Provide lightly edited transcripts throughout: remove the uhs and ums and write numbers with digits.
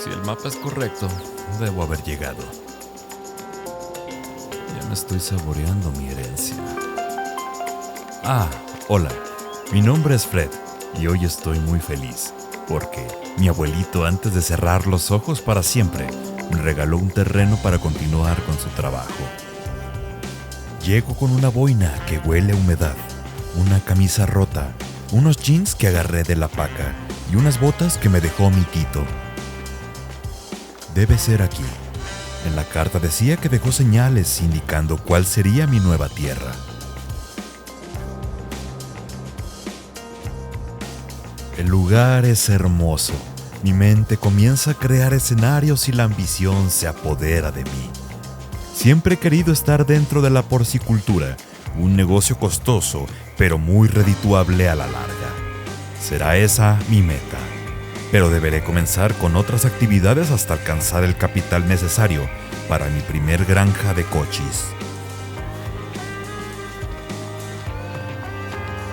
Si el mapa es correcto, debo haber llegado. Ya me estoy saboreando mi herencia. Ah, hola. Mi nombre es Fred y hoy estoy muy feliz porque mi abuelito, antes de cerrar los ojos para siempre, me regaló un terreno para continuar con su trabajo. Llego con una boina que huele a humedad, una camisa rota, unos jeans que agarré de la paca y unas botas que me dejó mi tito. Debe ser aquí. En la carta decía que dejó señales indicando cuál sería mi nueva tierra. El lugar es hermoso. Mi mente comienza a crear escenarios y la ambición se apodera de mí. Siempre he querido estar dentro de la porcicultura, un negocio costoso, pero muy redituable a la larga. Será esa mi meta. Pero deberé comenzar con otras actividades hasta alcanzar el capital necesario para mi primer granja de cochis.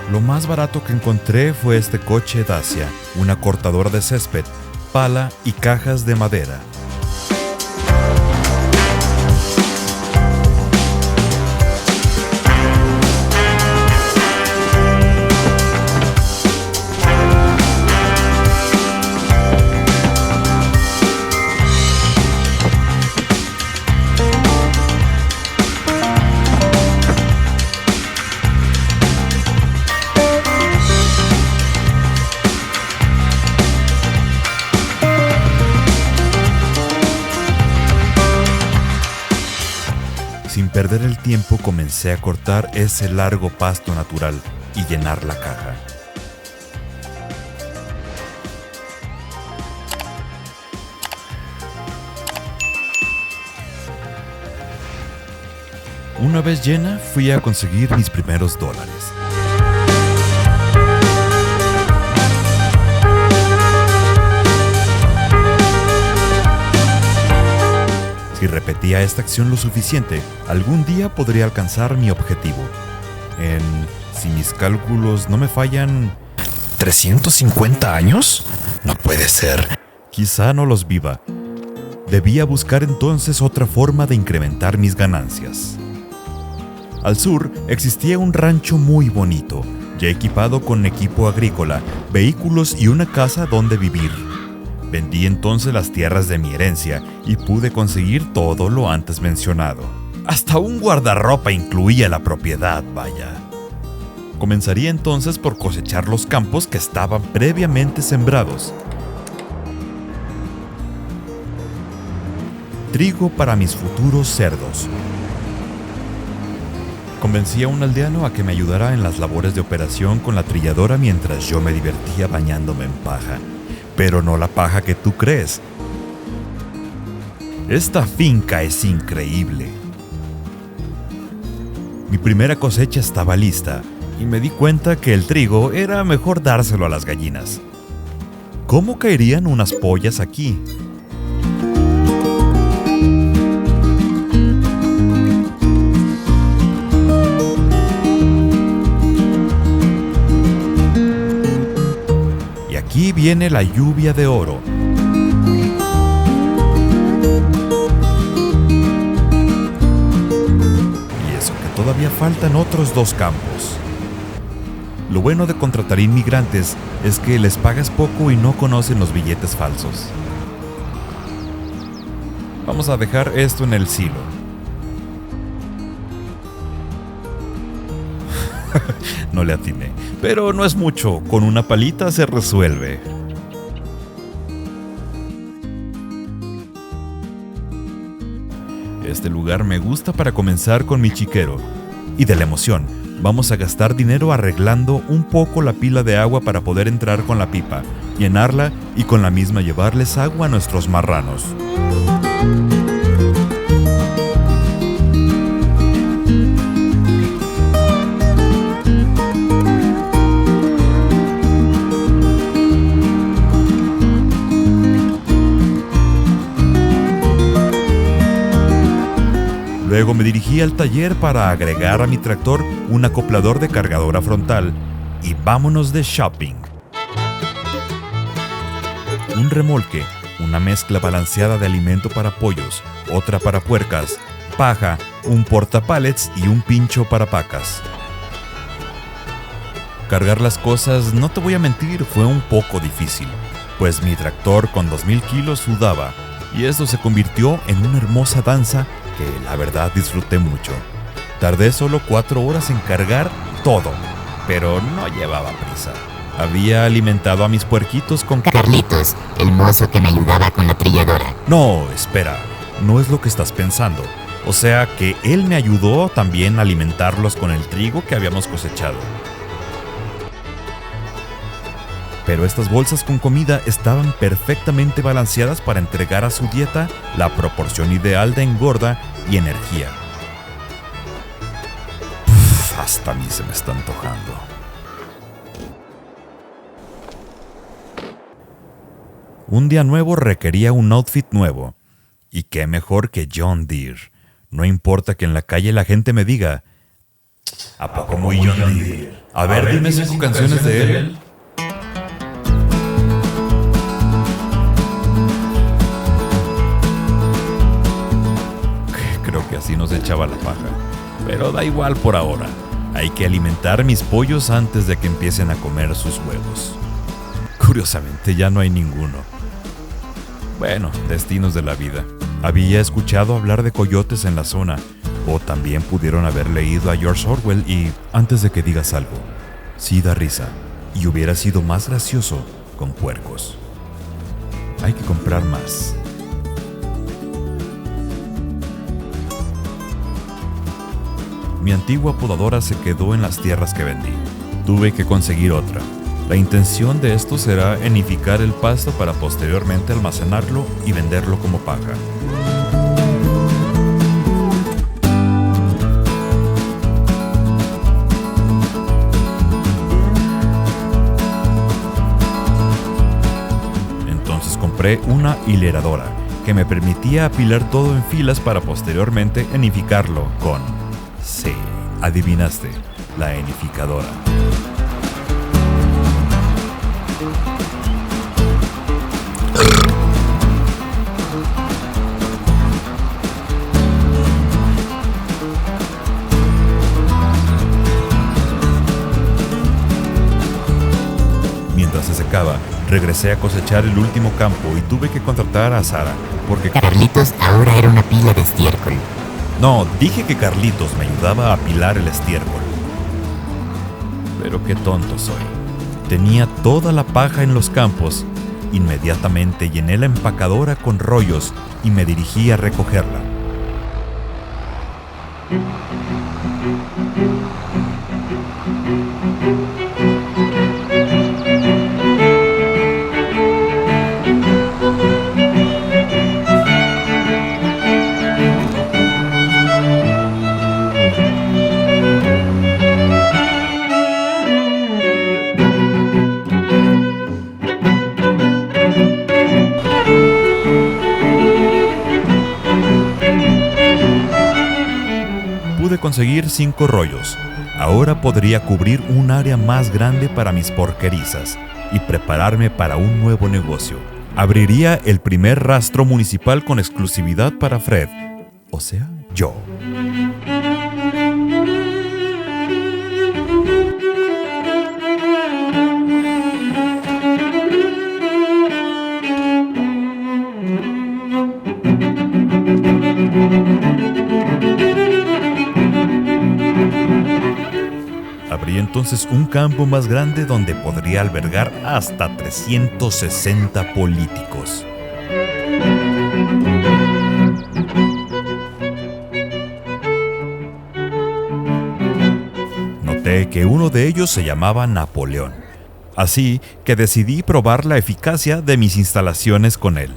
Lo más barato que encontré fue este coche Dacia, una cortadora de césped, pala y cajas de madera. Sin perder el tiempo comencé a cortar ese largo pasto natural y llenar la caja. Una vez llena, fui a conseguir mis primeros dólares. Si repetía esta acción lo suficiente, algún día podría alcanzar mi objetivo. Si mis cálculos no me fallan, ¿350 años? No puede ser. Quizá no los viva. Debía buscar entonces otra forma de incrementar mis ganancias. Al sur existía un rancho muy bonito, ya equipado con equipo agrícola, vehículos y una casa donde vivir. Vendí entonces las tierras de mi herencia y pude conseguir todo lo antes mencionado. Hasta un guardarropa incluía la propiedad, vaya. Comenzaría entonces por cosechar los campos que estaban previamente sembrados. Trigo para mis futuros cerdos. Convencí a un aldeano a que me ayudara en las labores de operación con la trilladora mientras yo me divertía bañándome en paja. Pero no la paja que tú crees. Esta finca es increíble. Mi primera cosecha estaba lista y me di cuenta que el trigo era mejor dárselo a las gallinas. ¿Cómo caerían unas pollas aquí? Aquí viene la lluvia de oro. Y eso que todavía faltan otros 2 campos. Lo bueno de contratar inmigrantes es que les pagas poco y no conocen los billetes falsos. Vamos a dejar esto en el silo. No le atiné, pero no es mucho, con una palita se resuelve. Este lugar me gusta para comenzar con mi chiquero. Y de la emoción, vamos a gastar dinero arreglando un poco la pila de agua para poder entrar con la pipa, llenarla y con la misma llevarles agua a nuestros marranos. Luego me dirigí al taller para agregar a mi tractor un acoplador de cargadora frontal y vámonos de shopping. Un remolque, una mezcla balanceada de alimento para pollos, otra para puercas, paja, un portapallets y un pincho para pacas. Cargar las cosas, no te voy a mentir, fue un poco difícil, pues mi tractor con 2000 kilos sudaba, y esto se convirtió en una hermosa danza que la verdad disfruté mucho. Tardé solo 4 horas en cargar todo, pero no llevaba prisa. Había alimentado a mis puerquitos con Carlitos, el mozo que me ayudaba con la trilladora. No, espera, no es lo que estás pensando. O sea que él me ayudó también a alimentarlos con el trigo que habíamos cosechado. Pero estas bolsas con comida estaban perfectamente balanceadas para entregar a su dieta la proporción ideal de engorda y energía. Hasta a mí se me está antojando. Un día nuevo requería un outfit nuevo. Y qué mejor que John Deere. No importa que en la calle la gente me diga: ¿a poco muy John Deere? A ver, dime 5 canciones de él. Creo que así nos echaba la paja. Pero da igual por ahora. Hay que alimentar mis pollos antes de que empiecen a comer sus huevos. Curiosamente ya no hay ninguno. Bueno, destinos de la vida. Había escuchado hablar de coyotes en la zona, o también pudieron haber leído a George Orwell y, antes de que digas algo, sí da risa, y hubiera sido más gracioso con puercos. Hay que comprar más. Mi antigua podadora se quedó en las tierras que vendí. Tuve que conseguir otra. La intención de esto será enificar el pasto para posteriormente almacenarlo y venderlo como paja. Entonces compré una hileradora que me permitía apilar todo en filas para posteriormente enificarlo con... Sí, adivinaste, la enificadora. Mientras se secaba, regresé a cosechar el último campo y tuve que contratar a Sara, porque Carlitos ahora era una pila de estiércol. No, dije que Carlitos me ayudaba a apilar el estiércol. Pero qué tonto soy. Tenía toda la paja en los campos. Inmediatamente llené la empacadora con rollos y me dirigí a recogerla. Pude conseguir 5 rollos. Ahora podría cubrir un área más grande para mis porquerizas y prepararme para un nuevo negocio. Abriría el primer rastro municipal con exclusividad para Fred, o sea, yo. Abrí entonces un campo más grande donde podría albergar hasta 360 políticos. Noté que uno de ellos se llamaba Napoleón, así que decidí probar la eficacia de mis instalaciones con él.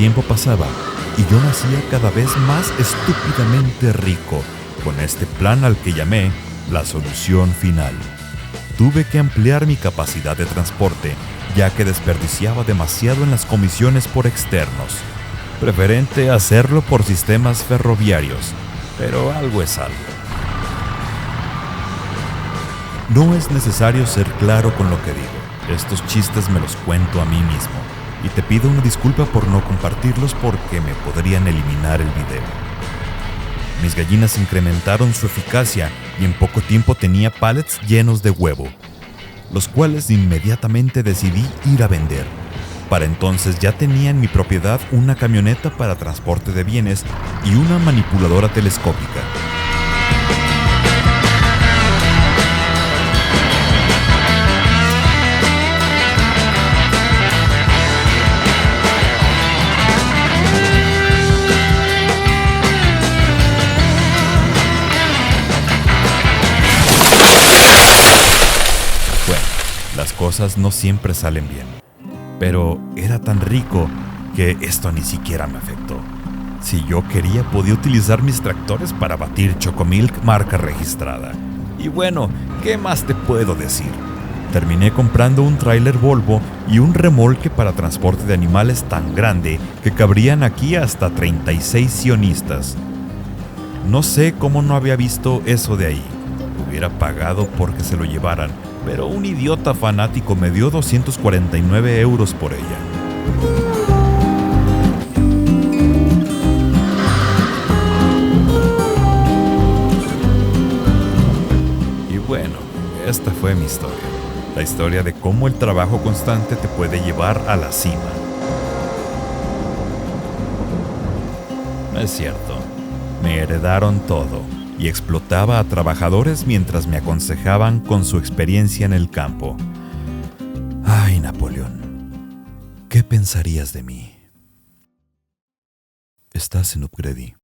tiempo pasaba y yo me hacía cada vez más estúpidamente rico con este plan al que llamé la solución final. Tuve que ampliar mi capacidad de transporte, ya que desperdiciaba demasiado en las comisiones por externos. Preferente hacerlo por sistemas ferroviarios, pero algo es algo. No es necesario ser claro con lo que digo. Estos chistes me los cuento a mí mismo. Y te pido una disculpa por no compartirlos porque me podrían eliminar el video. Mis gallinas incrementaron su eficacia y en poco tiempo tenía pallets llenos de huevo, los cuales inmediatamente decidí ir a vender. Para entonces ya tenía en mi propiedad una camioneta para transporte de bienes y una manipuladora telescópica. Las cosas no siempre salen bien, pero era tan rico que esto ni siquiera me afectó. Si yo quería, podía utilizar mis tractores para batir Chocomilk marca registrada. Y bueno, ¿qué más te puedo decir? Terminé comprando un tráiler Volvo y un remolque para transporte de animales tan grande que cabrían aquí hasta 36 sionistas. No sé cómo no había visto eso de ahí. Hubiera pagado porque se lo llevaran, pero un idiota fanático me dio 249 euros por ella. Y bueno, esta fue mi historia. La historia de cómo el trabajo constante te puede llevar a la cima. No es cierto, me heredaron todo y explotaba a trabajadores mientras me aconsejaban con su experiencia en el campo. Ay, Napoleón, ¿qué pensarías de mí? Estás en Upgrady.